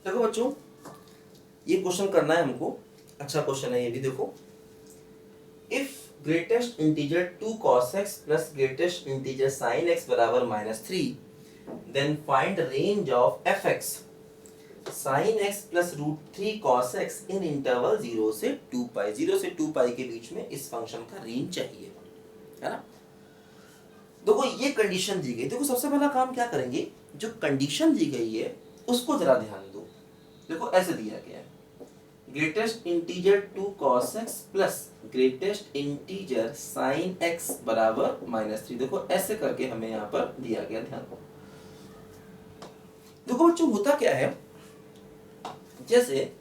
देखो बच्चों, ये क्वेश्चन करना है हमको। अच्छा क्वेश्चन है ये भी। देखो, if greatest integer 2 cos x plus greatest integer sin x बराबर -3, then find range of fx sin x plus √3 cos x in interval 0 से 2 पाई। 0 से 2 पाई के बीच में इस फंक्शन का रेंज चाहिए, है ना। देखो ये कंडीशन दी गई। देखो सबसे पहला काम क्या करेंगे, जो कंडीशन दी गई है उसको जरा ध्यान दो। देखो ऐसे दिया गया है, greatest integer 2 cos x plus greatest integer sin x बराबर -3। देखो ऐसे करके हमें यहाँ पर दिया गया, ध्यान दो। देखो बच्चों होता क्या है, जैसे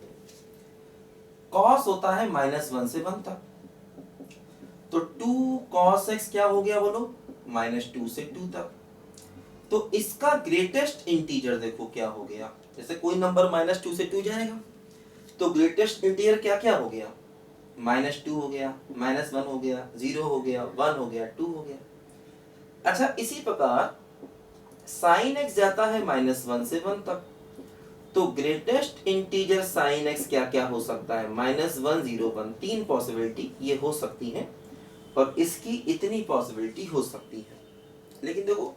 cos होता है -1 से 1 तक, तो 2 cos x क्या हो गया बोलो, -2 से 2 तक। तो इसका ग्रेटेस्ट इंटीजर देखो क्या हो गया, जैसे कोई नंबर -2 से 2 जाएगा तो ग्रेटेस्ट इंटीजर क्या क्या हो गया, -2 हो गया, -1 हो गया, 0 हो गया, 1 हो गया, 2 हो गया। अच्छा इसी प्रकार sin x जाता है -1 से 1 तक, तो ग्रेटेस्ट इंटीजर sin x क्या क्या हो सकता है, -1, 0, 1, 3 पॉसिबिलिटी ये हो सकती है, और इसकी इतनी पॉसिबिलिटी हो सकती है। लेकिन देखो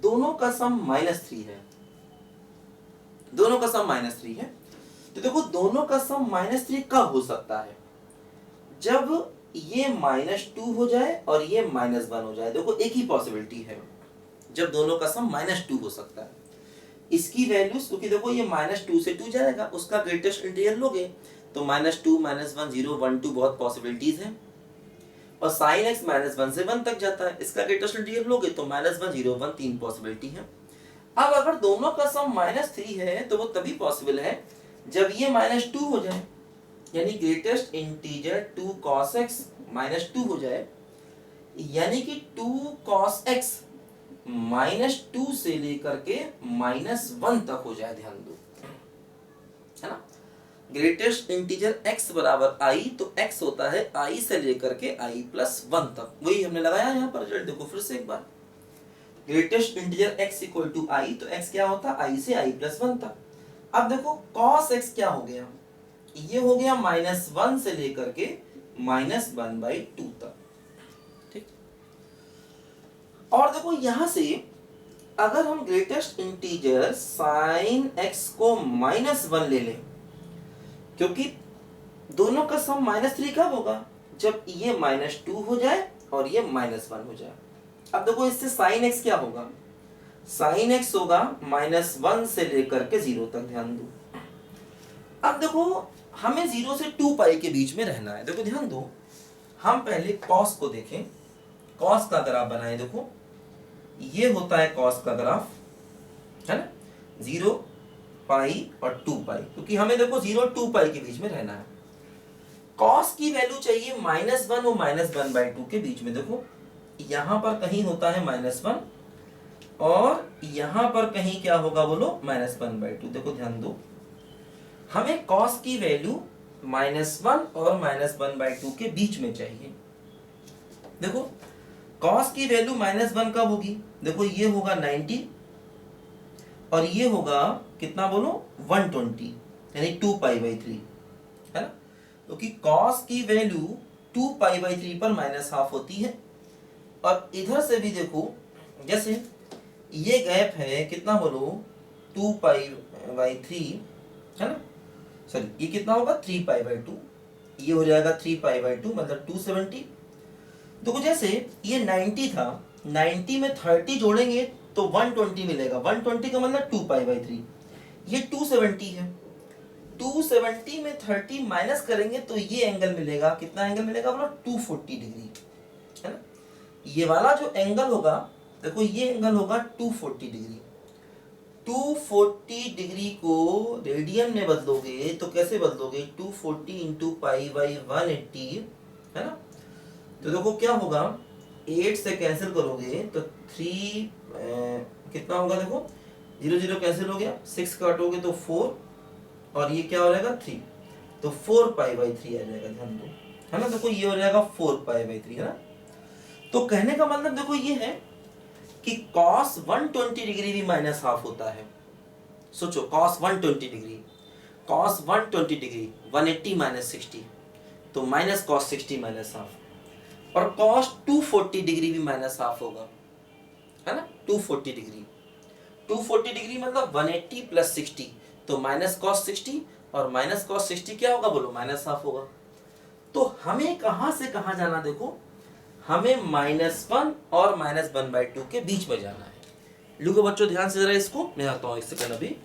दोनों का सम -3 है, दोनों का सम -3 है। तो देखो दोनों का सम -3 कब हो सकता है, जब ये -2 हो जाए और ये -1 हो जाए। देखो एक ही पॉसिबिलिटी है जब दोनों का सम -2 हो सकता है। इसकी वैल्यूज, क्योंकि देखो ये -2 से 2 जाएगा, उसका ग्रेटेस्ट इंटीजर लोगे तो -2, -1, 0, 1, 2 बहुत पॉसिबिलिटीज हैं। और sin x -1 से 1 तक जाता है, इसका ग्रेटेस्ट इंटीजर लोगे तो -1, 0, 1, 3 पॉसिबिलिटी है। अब अगर दोनों का सम -3 है तो वो तभी पॉसिबल है जब ये -2 हो जाए, यानी ग्रेटेस्ट इंटीजर 2 cos x -2 हो जाए, यानी कि 2 cos x -2 से लेकर के -1 तक हो जाए। ध्यान दो, है ना। ग्रेटेस्ट इंटीजर x बराबर i, तो x होता है i से लेकर के i + 1 तक। वही हमने लगाया यहाँ पर रिजल्ट। देखो फिर से एक बार, ग्रेटेस्ट इंटीजर x = i, तो x क्या होता है i से i + 1 तक। अब देखो cos x क्या हो गया, ये हो गया -1 से लेकर के -1/2 तक, ठीक। और देखो यहां से अगर हम ग्रेटेस्ट इंटीजर sin x को -1 ले लें, क्योंकि दोनों का सम -3 कब होगा, जब ये -2 हो जाए और ये -1 हो जाए। अब देखो इससे sin x क्या होगा, sin x होगा -1 से लेकर के 0 तक। ध्यान दो, अब देखो हमें 0 से 2 पाई के बीच में रहना है। देखो ध्यान दो, हम पहले cos को देखें, cos का ग्राफ बनाएं। देखो ये होता है cos का ग्राफ, है ना, 0 पाई और 2 पाई, क्योंकि हमें देखो 0 2 पाई के बीच में रहना है। cos की वैल्यू चाहिए -1 और -1/2 के बीच में। देखो यहां पर कहीं होता है -1 और यहां पर कहीं क्या होगा बोलो, -1/2। देखो ध्यान दो, हमें cos की वैल्यू -1 और -1/2 के बीच में चाहिए। देखो cos की वैल्यू -1 कब होगी, देखो ये होगा 90 और ये होगा कितना बोलो, 120, यानी 2π/3, है ना। क्योंकि cos की वैल्यू 2π/3 पर -½ होती है। और इधर से भी देखो, जैसे ये गैप है कितना बोलो, 2π/3, है ना, सॉरी ये कितना होगा 3π/2, ये हो जाएगा 3π/2 मतलब 270। देखो जैसे ये 90 था, 90 में 30 जोड़ेंगे तो 120 मिलेगा, 120 का मतलब 2π/3, ये 270 है, 270 में 30 माइनस करेंगे तो ये एंगल मिलेगा, कितना एंगल मिलेगा बोलो, 240 डिग्री, है ना। ये वाला जो एंगल होगा, देखो ये एंगल होगा 240 डिग्री। 240 डिग्री को रेडियन में बदलोगे तो कैसे बदलोगे, 240 × π/180, है ना। तो देखो क्या होगा, 8 से कैंसिल करोगे तो 3 कितना होगा, देखो 0 0 कैंसिल हो गया, 6 काटोगे तो 4 और ये क्या हो जाएगा 3, तो 4π/3 आ जाएगा। ध्यान दो, है ना। देखो ये हो जाएगा 4π/3, है ना। तो कहने का मतलब देखो ये है कि cos 120 डिग्री भी -½ होता है, सोचो cos 120 degree, cos 120 degree 180 minus 60, तो माइनस कॉस 60 माइनस हाफ, और कॉस 240 डिग्री भी माइनस हाफ होगा, है ना। 240 डिग्री, 240 डिग्री मतलब 180 प्लस 60, तो माइनस कॉस 60, और माइनस कॉस 60 क्या होगा बोलो, माइनस हाफ होगा। तो हमें कहां से कहां जाना, देखो हमें -1 और -1/2 के बीच में जाना है। लिखो बच्चों ध्यान से जरा इसको, मैं आता हूं एक सेकंड अभी।